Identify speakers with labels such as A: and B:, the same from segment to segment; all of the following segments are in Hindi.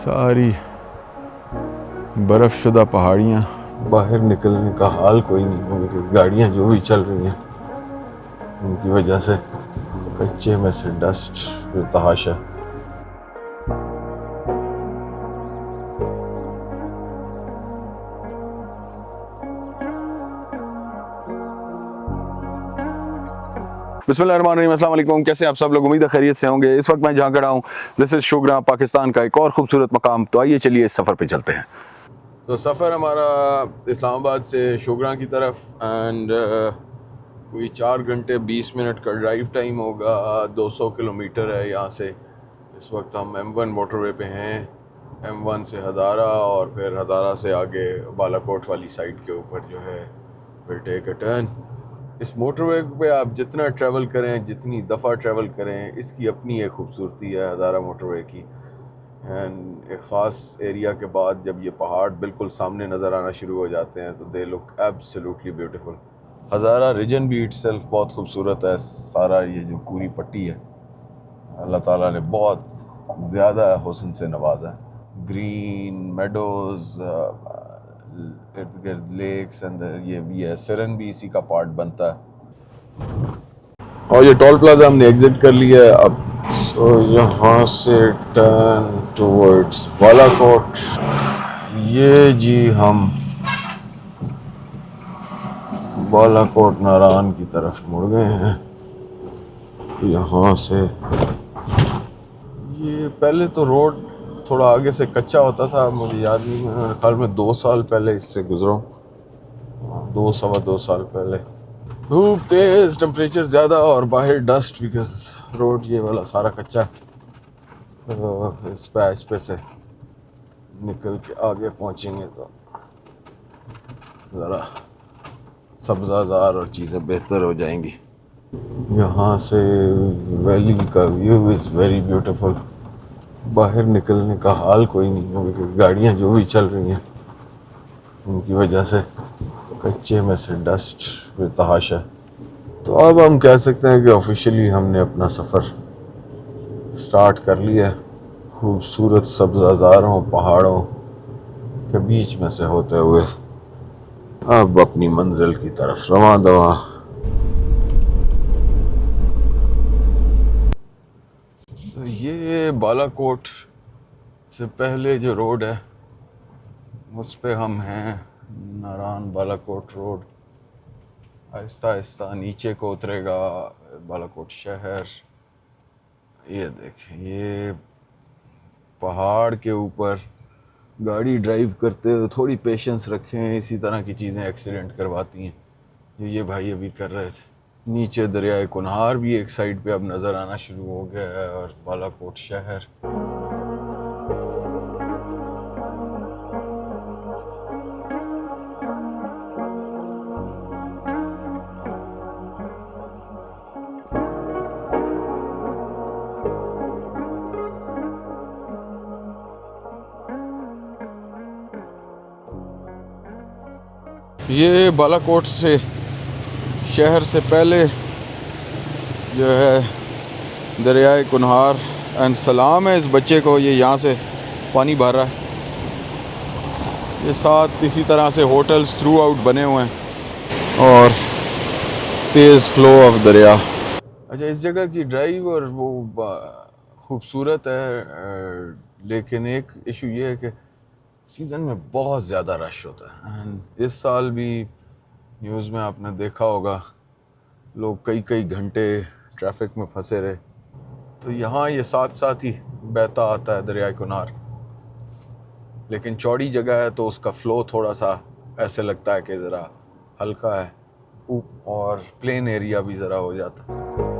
A: सारी बर्फ़ शुदा पहाड़ियाँ, बाहर निकलने का हाल कोई नहीं है बिकॉज़ गाड़ियाँ जो भी चल रही हैं उनकी वजह से कच्चे में से डस्ट बेतहाशा। बिस्मिल्लाहिर्रहमानिर्रहीम, अस्सलाम वालेकुम। कैसे आप सब लोग? उम्मीद है खैरियत से होंगे। इस वक्त मैं जहाँ खड़ा हूँ दिस इज़ शोगरा, पाकिस्तान का एक और ख़ूबसूरत मकाम। तो आइए चलिए इस सफ़र पे चलते हैं। तो सफ़र हमारा इस्लामाबाद से शोगरा की तरफ एंड कोई 4 घंटे 20 मिनट का ड्राइव टाइम होगा। 200 किलोमीटर है यहाँ से। इस वक्त हम M1 मोटरवे पे हैं। M1 से हज़ारा और फिर हज़ारा से आगे बालाकोट वाली साइड के ऊपर जो है विल टेक अ टर्न। इस मोटरवे पे आप जितना ट्रैवल करें, जितनी दफ़ा ट्रैवल करें, इसकी अपनी एक खूबसूरती है हज़ारा मोटरवे की। एंड एक ख़ास एरिया के बाद जब ये पहाड़ बिल्कुल सामने नज़र आना शुरू हो जाते हैं तो they look absolutely beautiful. Hazara region भी इटसेल्फ बहुत खूबसूरत है। सारा ये जो पूरी पट्टी है अल्लाह ताला ने बहुत ज़्यादा हुस्न से नवाजा है। ग्रीन मेडोज़, इर्द गिर्द लेक्स, अंदर ये भी है। सिरन भी इसी का पार्ट बनता है। और ये टोल प्लाजा हमने एग्जिट कर लिया है अब। सो यहाँ से टर्न टुवर्ड्स बालाकोट। ये जी हम बालाकोट नारायण की तरफ मुड़ गए हैं। यहाँ से ये पहले तो रोड थोड़ा आगे से कच्चा होता था, मुझे याद नहीं, मेरे ख्याल में 2 साल पहले इससे गुजरा हूँ। 2 सवा 2 साल पहले। धूप तेज, टेम्परेचर ज़्यादा और बाहर डस्ट बिकॉज रोड ये वाला सारा कच्चा। तो इस पैच पे से निकल के आगे पहुँचेंगे तो ज़रा सब्ज़ाज़ार और चीज़ें बेहतर हो जाएंगी। यहाँ से वैली का व्यू इज़ वेरी ब्यूटीफुल। बाहर निकलने का हाल कोई नहीं है बिकॉज गाड़ियाँ जो भी चल रही हैं उनकी वजह से कच्चे में से डस्ट बेतहाशा। तो अब हम कह सकते हैं कि ऑफिशियली हमने अपना सफ़र स्टार्ट कर लिया है। खूबसूरत सब्ज़ाज़ारों पहाड़ों के बीच में से होते हुए अब अपनी मंजिल की तरफ रवां दवा। तो ये बालाकोट से पहले जो रोड है उस पे हम हैं। नारायण बालाकोट रोड आहिस्ता आहिस्ता नीचे को उतरेगा बालाकोट शहर। ये देखें, ये पहाड़ के ऊपर गाड़ी ड्राइव करते हुए थोड़ी पेशेंस रखें, इसी तरह की चीज़ें एक्सीडेंट करवाती हैं जो ये भाई अभी कर रहे थे। नीचे दरियाए कुनहार भी एक साइड पे अब नज़र आना शुरू हो गया है और बालाकोट शहर। ये बालाकोट से शहर से पहले जो है दरियाए कुनहार एंड सलाम है इस बच्चे को, ये यहाँ से पानी भर रहा है। ये साथ इसी तरह से होटल्स थ्रू आउट बने हुए हैं और तेज़ फ्लो ऑफ दरिया। अच्छा, इस जगह की ड्राइव और वो खूबसूरत है, लेकिन एक इशू ये है कि सीज़न में बहुत ज़्यादा रश होता है। एंड इस साल भी न्यूज़ में आपने देखा होगा लोग कई कई घंटे ट्रैफिक में फंसे रहे। तो यहाँ ये साथ साथ ही बहता आता है दरिया कुनार, लेकिन चौड़ी जगह है तो उसका फ़्लो थोड़ा सा ऐसे लगता है कि ज़रा हल्का है और प्लेन एरिया भी ज़रा हो जाता है।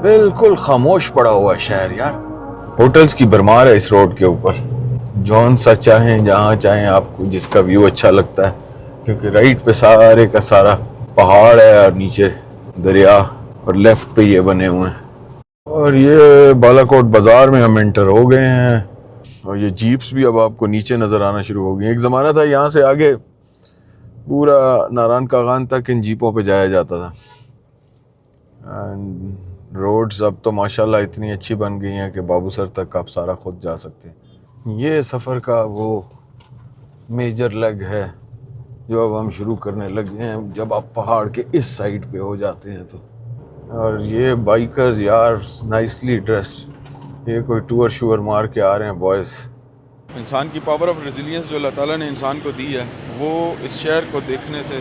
A: बिल्कुल खामोश पड़ा हुआ है शहर यार। होटल्स की भरमार है इस रोड के ऊपर। जौन सा चाहें जहाँ चाहें, आपको जिसका व्यू अच्छा लगता है, क्योंकि राइट पे सारे का सारा पहाड़ है और नीचे दरिया, और लेफ्ट पे ये बने हुए हैं। और ये बालाकोट बाजार में हम एंटर हो गए हैं। और ये जीप्स भी अब आपको नीचे नजर आना शुरू हो गई। एक ज़माना था यहाँ से आगे पूरा नारायण कागान तक इन जीपों पे जाया जाता था। एंड रोड्स अब तो माशाल्लाह इतनी अच्छी बन गई हैं कि बाबूसर तक आप सारा खुद जा सकते हैं। ये सफ़र का वो मेजर लेग है जो अब हम शुरू करने लगे हैं, जब आप पहाड़ के इस साइड पे हो जाते हैं तो। और ये बाइकर्स यार नाइसली ड्रेस्ड, ये कोई टूर शूर मार के आ रहे हैं बॉयज़। इंसान की पावर ऑफ रेजिलियंस जो अल्लाह ताला ने इंसान को दी है, वो इस शहर को देखने से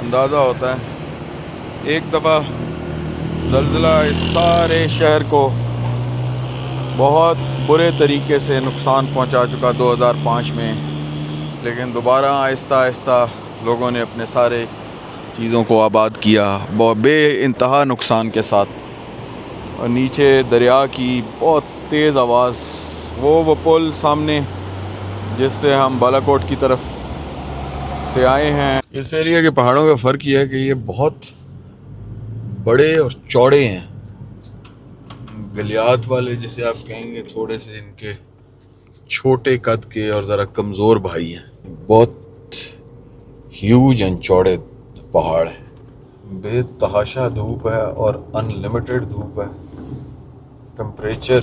A: अंदाज़ा होता है। एक दफ़ा ज़ल्ज़ला इस सारे शहर को बहुत बुरे तरीके से नुकसान पहुंचा चुका 2005 में, लेकिन दोबारा आहिस्ता आहिस्ता लोगों ने अपने सारे चीज़ों को आबाद किया बे इंतहा नुकसान के साथ। और नीचे दरिया की बहुत तेज़ आवाज़, वो पुल सामने जिससे हम बालाकोट की तरफ से आए हैं। इस एरिया के पहाड़ों का फ़र्क यह है कि ये बहुत बड़े और चौड़े हैं। गलियात वाले जिसे आप कहेंगे, थोड़े से इनके छोटे कद के और ज़रा कमज़ोर भाई हैं। बहुत ह्यूज एंड चौड़े पहाड़ हैं। बेतहाशा धूप है और अनलिमिटेड धूप है। टेम्परेचर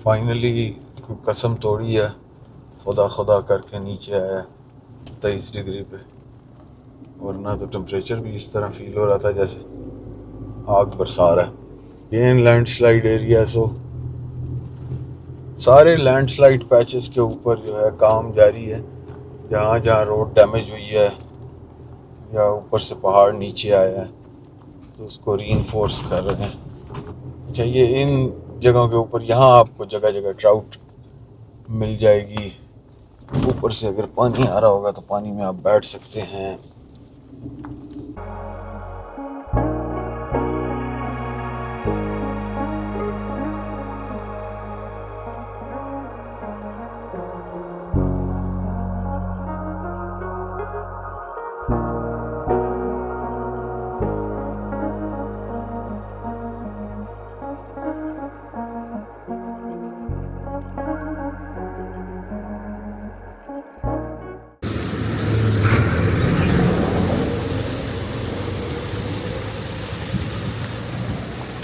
A: फाइनली कोई कसम तोड़ी है, खुदा खुदा करके नीचे आया 23 डिग्री पे। वरना तो टेम्परेचर भी इस तरह फील हो रहा था जैसे आग बरसा रहा है। ये लैंडस्लाइड एरिया, सो सारे लैंडस्लाइड पैचेस के ऊपर जो है काम जारी है। जहाँ जहाँ रोड डैमेज हुई है या ऊपर से पहाड़ नीचे आया है तो उसको रीइंफोर्स कर रहे हैं। अच्छा, ये इन जगहों के ऊपर यहाँ आपको जगह जगह ट्राउट मिल जाएगी। ऊपर से अगर पानी आ रहा होगा तो पानी में आप बैठ सकते हैं।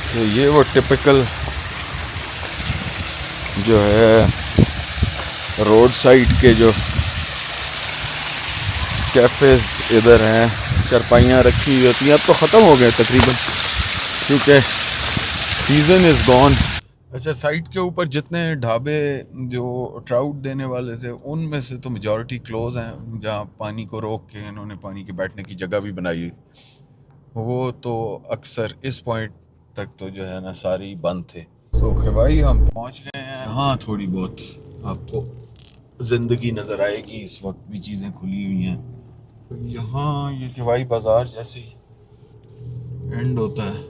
A: तो ये वो टिपिकल जो है रोड साइड के जो कैफ़ेज़ इधर हैं, चारपाइयाँ रखी हुई होती हैं। अब तो ख़त्म हो गए तकरीबन, क्योंकि सीज़न इज़ गॉन। अच्छा, साइड के ऊपर जितने ढाबे जो ट्राउट देने वाले थे, उनमें से तो मेजॉरिटी क्लोज़ हैं। जहाँ पानी को रोक के इन्होंने पानी के बैठने की जगह भी बनाई हुई थी, वो तो अक्सर इस पॉइंट तक तो जो है ना सारी बंद थे। सो भाई हम पहुंच गए हैं। हाँ, थोड़ी बहुत आपको ज़िंदगी नज़र आएगी, इस वक्त भी चीज़ें खुली हुई हैं। तो यहाँ ये किवाई बाज़ार जैसे ही एंड होता है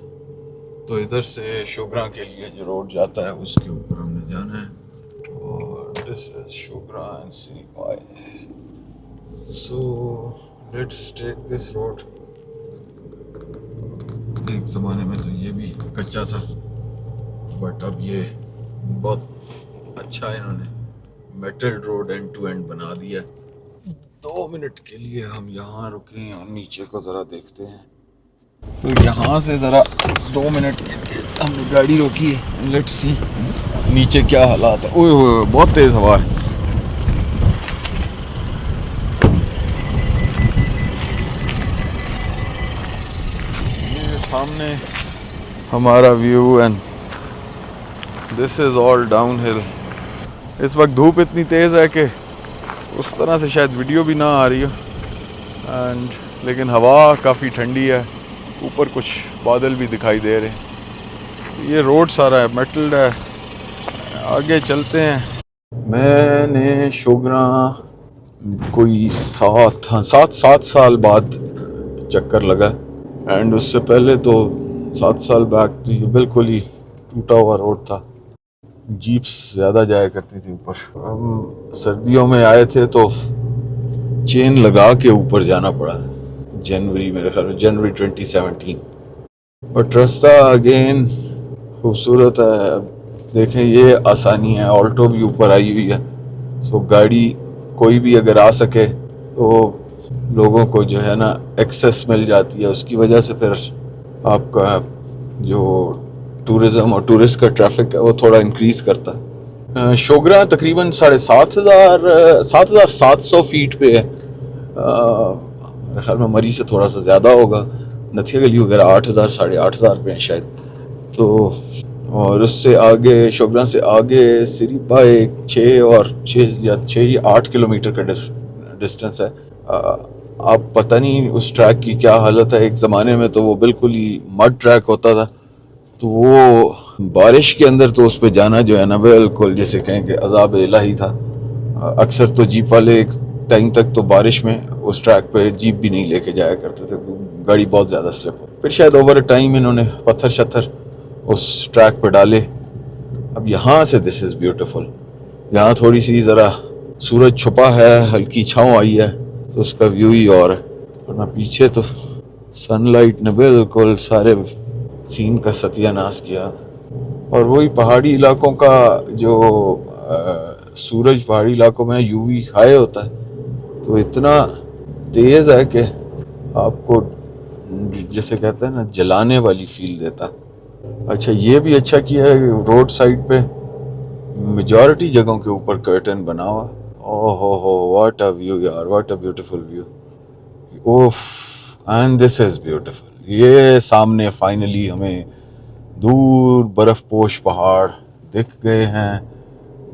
A: तो इधर से शोगरा के लिए जो रोड जाता है उसके ऊपर हमने जाना है। और this is Shogran and Siripaye. So let's take this road. एक ज़माने में तो ये भी कच्चा था, बट अब ये बहुत अच्छा इन्होंने metal road end to end बना दिया। 2 मिनट के लिए हम यहाँ रुके और नीचे को ज़रा देखते हैं। तो यहाँ से ज़रा 2 मिनट के लिए हमने गाड़ी रोकी है। लेट्स सी नीचे क्या हालात है। ओए होए, बहुत तेज़ हवा है। ये सामने हमारा view and this is all down hill. इस वक्त धूप इतनी तेज़ है कि उस तरह से शायद वीडियो भी ना आ रही हो, एंड लेकिन हवा काफ़ी ठंडी है। ऊपर कुछ बादल भी दिखाई दे रहे हैं। ये रोड सारा है मेटल्ड है। आगे चलते हैं। मैंने शोगरा कोई 7 साल बाद चक्कर लगा। एंड उससे पहले तो 7 साल बैक तो ये बिल्कुल ही टूटा हुआ रोड था, जीप्स ज़्यादा जाया करती थी ऊपर। हम सर्दियों में आए थे तो चेन लगा के ऊपर जाना पड़ा, जनवरी, मेरे ख्याल में जनवरी 2017। बट रास्ता अगेन खूबसूरत है। अब देखें, ये आसानी है, ऑल्टो भी ऊपर आई हुई है, सो गाड़ी कोई भी अगर आ सके तो लोगों को जो है ना एक्सेस मिल जाती है। उसकी वजह से फिर आपका जो टूरिज़्म और टूरिस्ट का ट्रैफिक है वो थोड़ा इंक्रीज़ करता है। शोगरा तकरीबन 7,700 फीट पे है। मेरे ख्याल में मरी से थोड़ा सा ज़्यादा होगा, नथिया गली वगैरह 8,000 8,500 पे हैं शायद। तो और उससे आगे, शोगरा से आगे सिरीपा एक 6 या 8 किलोमीटर का डिस्टेंस है। आप पता नहीं उस ट्रैक की क्या हालत है। एक ज़माने में तो वो बिल्कुल ही मड ट्रैक होता था, तो वो बारिश के अंदर तो उस पे जाना जो है ना बिल्कुल जैसे कहें कि अज़ाब इलाही था। अक्सर तो जीप वाले एक टाइम तक तो बारिश में उस ट्रैक पे जीप भी नहीं लेके जाया करते थे, गाड़ी बहुत ज़्यादा स्लिप हो। फिर शायद ओवर टाइम इन्होंने पत्थर शत्थर उस ट्रैक पे डाले। अब यहाँ से दिस इज़ ब्यूटीफुल। यहाँ थोड़ी सी ज़रा सूरज छुपा है, हल्की छाँव आई है तो उसका व्यू ही और है, वरना पीछे तो सनलाइट ने बिल्कुल सारे सीन का सत्यानाश किया। और वही पहाड़ी इलाकों का जो सूरज पहाड़ी इलाकों में यूवी हाई होता है तो इतना तेज़ है कि आपको जैसे कहते हैं ना जलाने वाली फील देता। अच्छा, ये भी अच्छा किया है, रोड साइड पे मेजॉरिटी जगहों के ऊपर कर्टन बना हुआ। ओहो, व्हाट अ व्यू यार, what a beautiful view. Of, and this is beautiful. ये सामने फाइनली हमें दूर बर्फ पोश पहाड़ दिख गए हैं।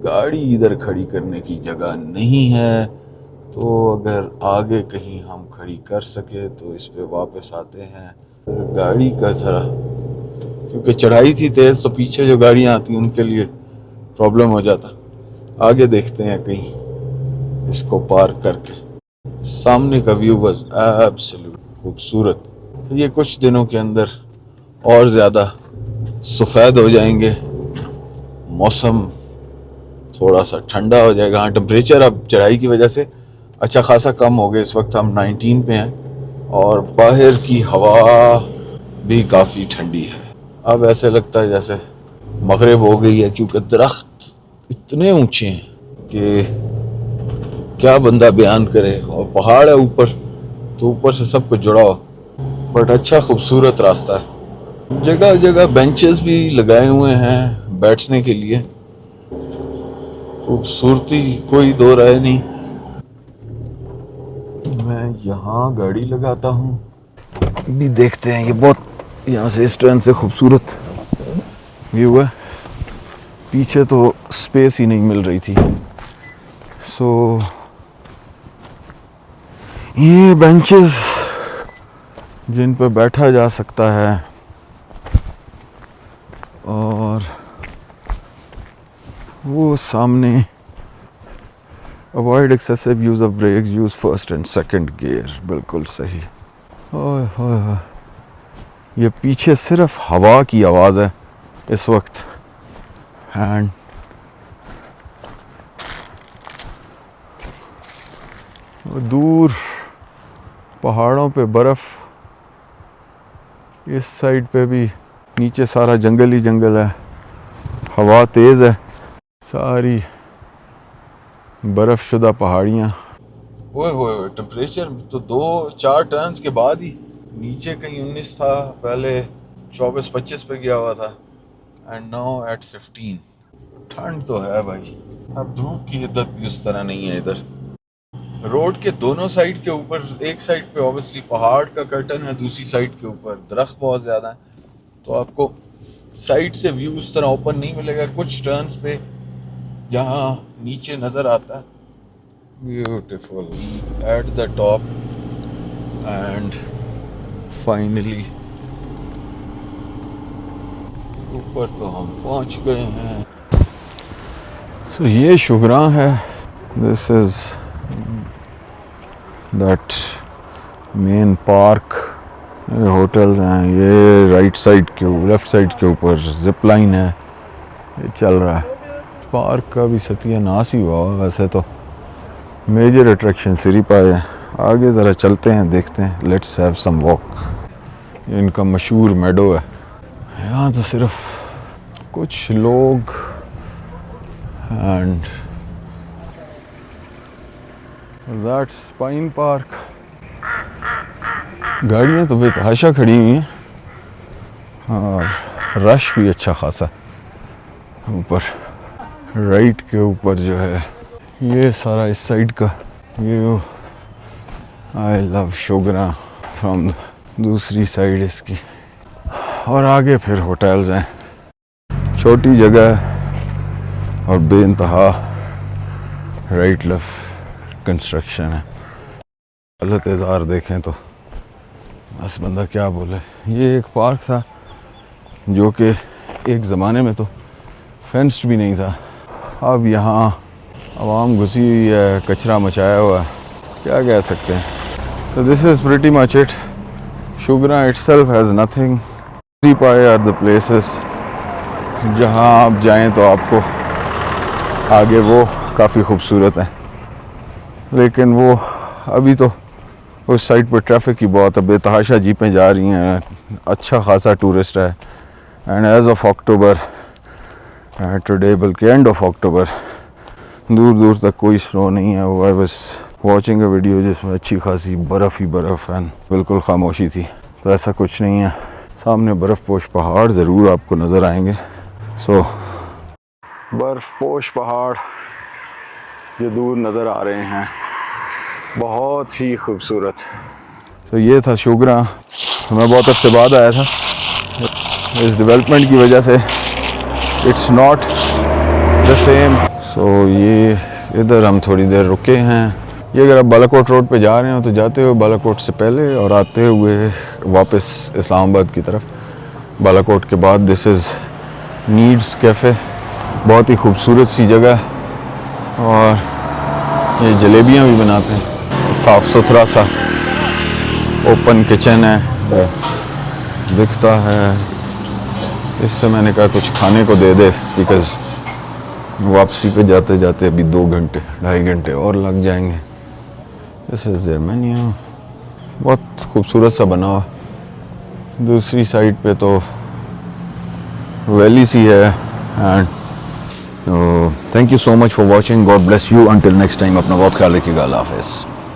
A: गाड़ी इधर खड़ी करने की जगह नहीं है, तो अगर आगे कहीं हम खड़ी कर सके तो इस पे वापस आते हैं। गाड़ी का ज़रा, क्योंकि चढ़ाई थी तेज़ तो पीछे जो गाड़ियाँ आती उनके लिए प्रॉब्लम हो जाता। आगे देखते हैं कहीं इसको पार करके। सामने का व्यू बस एब्सोल्यूट खूबसूरत। ये कुछ दिनों के अंदर और ज़्यादा सफ़ेद हो जाएंगे, मौसम थोड़ा सा ठंडा हो जाएगा। हाँ, टेम्परेचर अब चढ़ाई की वजह से अच्छा खासा कम हो गया। इस वक्त हम 19 पे हैं और बाहर की हवा भी काफ़ी ठंडी है। अब ऐसे लगता है जैसे मगरिब हो गई है, क्योंकि दरख्त इतने ऊंचे हैं कि क्या बंदा बयान करे, और पहाड़ है ऊपर तो ऊपर से सब कुछ जुड़ा हो। बट अच्छा खूबसूरत रास्ता है। जगह जगह बेंचेस भी लगाए हुए हैं बैठने के लिए। खूबसूरती कोई दो राय नहीं। मैं यहाँ गाड़ी लगाता हूँ, अभी देखते हैं। ये बहुत यहाँ से इस ट्रेन से खूबसूरत व्यू है। पीछे तो स्पेस ही नहीं मिल रही थी। सो ये बेंचेस जिन पर बैठा जा सकता है, और वो सामने avoid excessive use of brakes, use first and second gear. बिल्कुल सही। ओए होए, ये पीछे सिर्फ हवा की आवाज़ है इस वक्त। एंड दूर पहाड़ों पे बर्फ़, इस साइड पे भी नीचे सारा जंगल ही जंगल है। हवा तेज़ है, सारी बर्फ़ शुदा पहाड़ियाँ। ओए होए, टेम्परेचर तो 2-4 टर्न्स के बाद ही नीचे कहीं 19 था, पहले 24-25 पे गया हुआ था, एंड नाउ एट 15। ठंड तो है भाई। अब धूप की हिद्दत भी उस तरह नहीं है इधर। रोड के दोनों साइड के ऊपर, एक साइड पे ऑब्वियसली पहाड़ का कर्टन है, दूसरी साइड के ऊपर दरख्त बहुत ज़्यादा है, तो आपको साइड से व्यू उस तरह ओपन नहीं मिलेगा। कुछ टर्न्स पे जहाँ नीचे नज़र आता है, beautiful at the top. And finally ऊपर तो हम पहुँच गए हैं। सो ये शुगरा है। This is that main park, ये होटल्स हैं, ये राइट साइड के लेफ्ट साइड के ऊपर जिप लाइन है, ये चल रहा है। पार्क का भी सत्यानाश ही हुआ वैसे तो। मेजर अट्रैक्शन सिरीपाए है। आगे ज़रा चलते हैं, देखते हैं, लेट्स हैव सम वॉक। ये इनका मशहूर मेडो है। यहाँ तो सिर्फ कुछ लोग एंड दैट्स पाइन पार्क। गाड़ियाँ तो बेतहाशा खड़ी हुई हैं और रश भी अच्छा खासा। ऊपर राइट के ऊपर जो है ये सारा इस साइड का view, I love Shogran from दूसरी साइड इसकी। और आगे फिर होटल्स हैं, छोटी जगह है और बेइंतहा राइट लेफ्ट कंस्ट्रक्शन है। गलत इज़ार देखें तो बस बंदा क्या बोले। ये एक पार्क था जो कि एक ज़माने में तो फेंस्ड भी नहीं था। अब यहाँ आवाम घुसी हुई है, कचरा मचाया हुआ है, क्या कह सकते हैं। तो this is pretty much it. Shogran itself has nothing. Siripaye are the places जहाँ आप जाएं तो आपको आगे वो काफ़ी खूबसूरत है, लेकिन वो अभी तो उस साइड पर ट्रैफिक की बहुत है, बेतहाशा जीपें जा रही हैं, अच्छा खासा टूरिस्ट है। And as of October today, बल्कि एंड ऑफ अक्टूबर, दूर दूर तक कोई स्नो नहीं है। I was watching a video जिसमें अच्छी खासी बर्फ़ ही बर्फ़ है, बिल्कुल खामोशी थी। तो ऐसा कुछ नहीं है। सामने बर्फ़पोश पहाड़ ज़रूर आपको नज़र आएंगे। सो बर्फ़पोश पहाड़ जो दूर नज़र आ रहे हैं, बहुत ही खूबसूरत। तो ये था शोगरा। मैं बहुत अरसे बाद आया था। इस डेवलपमेंट की वजह से इट्स नॉट द सेम। सो ये इधर हम थोड़ी देर रुके हैं। ये अगर आप बालाकोट रोड पे जा रहे हो तो जाते हो बालाकोट से पहले और आते हुए वापस इस्लामाबाद की तरफ बालाकोट के बाद दिस इज़ नीड्स कैफ़े। बहुत ही खूबसूरत सी जगह और ये जलेबियाँ भी बनाते हैं। साफ़ सुथरा सा ओपन किचन है, दिखता है। इससे मैंने कहा कुछ खाने को दे दे, बिकॉज़ वापसी पे जाते जाते अभी 2 घंटे 2.5 घंटे और लग जाएंगे। This is their menu. बहुत खूबसूरत सा बना हुआ। दूसरी साइड पे तो वैली सी है। And thank you so much for watching. God bless you. Until next time अपना बहुत ख्याल रखिएगा। अल्लाह हाफ़िज़।